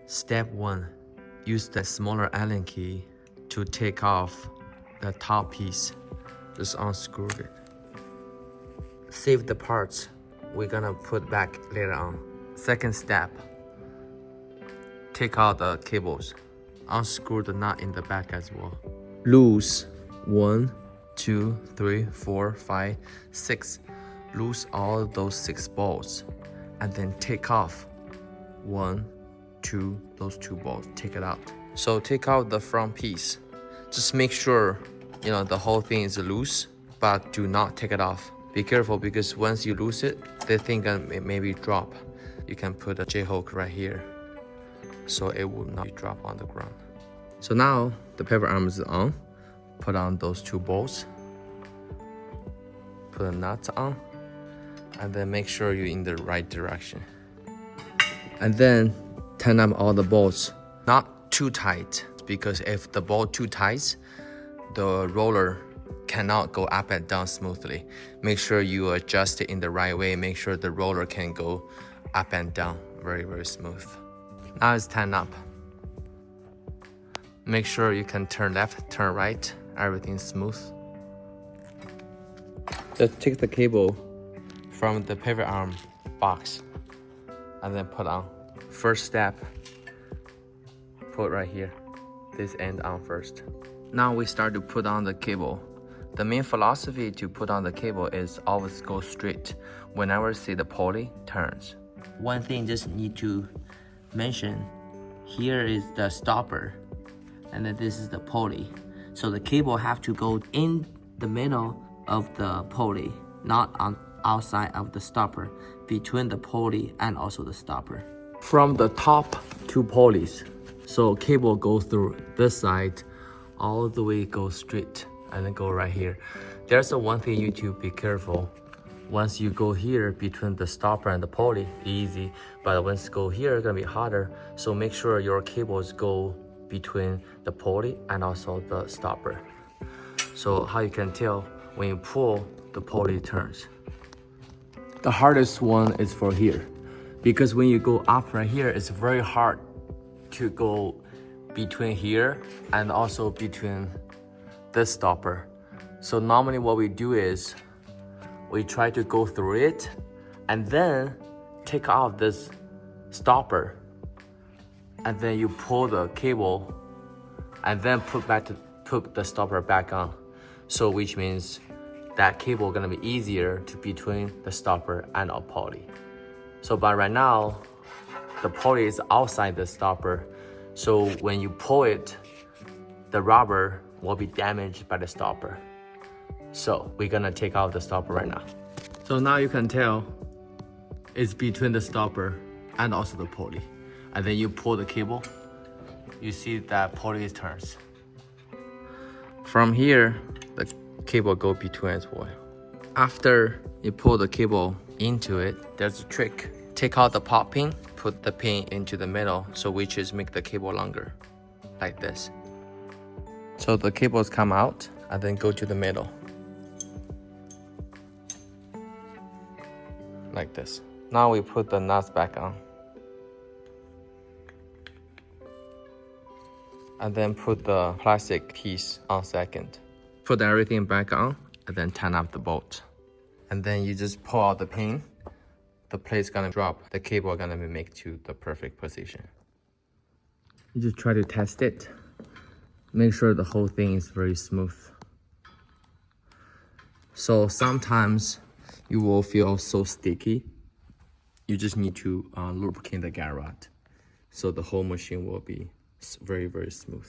Step 1. Use the smaller Allen key to take off the top piece. Just unscrew it. Save the parts we're gonna put back later on. Second step. Take out the cables. Unscrew the nut in the back as well. Loose 1, 2, 3, 4, 5, 6. Loose all those 6 bolts and then take off 1, 2, those 2 bolts. Take it out. So take out the front piece. Just make sure the whole thing is loose, but do not take it off. Be careful because once you lose it, the thing can maybe drop. You can put a J-hook right here so it will not drop on the ground. So now the pivot arm is on. Put on those 2 bolts. Put the nuts on. And then make sure you're in the right direction. And then tighten up all the bolts. Not too tight, because if the bolt too tight, the roller cannot go up and down smoothly. Make sure you adjust it in the right way. Make sure the roller can go up and down very, very smooth. Now it's tightened up. Make sure you can turn left, turn right, everything's smooth. Just take the cable from the pivot arm box and then put on. First step, put right here, this end on first. Now we start to put on the cable. The main philosophy to put on the cable is always go straight whenever see the pulley turns. One thing just need to mention, here is the stopper and then this is the pulley. So the cable have to go in the middle of the pulley, not on outside of the stopper, between the pulley and also the stopper. From the top 2 pulleys, so cable goes through this side, all the way go straight and then go right here. There's one thing you need to be careful. Once you go here between the stopper and the pulley, easy, but once you go here, it's gonna be harder. So make sure your cables go between the pulley and also the stopper. So how you can tell, when you pull, the pulley turns. The hardest one is for here, because when you go up right here, it's very hard to go between here and also between this stopper. So normally what we do is we try to go through it and then take off this stopper, and then you pull the cable and then put the stopper back on. So which means that cable gonna be easier to between the stopper and a pulley. So but right now, the pulley is outside the stopper. So when you pull it, the rubber will be damaged by the stopper. So we're gonna take out the stopper right now. So now you can tell it's between the stopper and also the pulley. And then you pull the cable, you see that pulley turns. From here, the cable go between as well. After you pull the cable into it, there's a trick. Take out the pop pin, put the pin into the middle, so which is make the cable longer, like this. So the cables come out and then go to the middle, like this. Now we put the nuts back on. And then put the plastic piece on second. Put everything back on and then tighten up the bolt. And then you just pull out the pin. The plate's gonna drop. The cable is gonna be make to the perfect position. You just try to test it. Make sure the whole thing is very smooth. So sometimes you will feel so sticky. You just need to lubricate the guide rod, so the whole machine will be very, very smooth.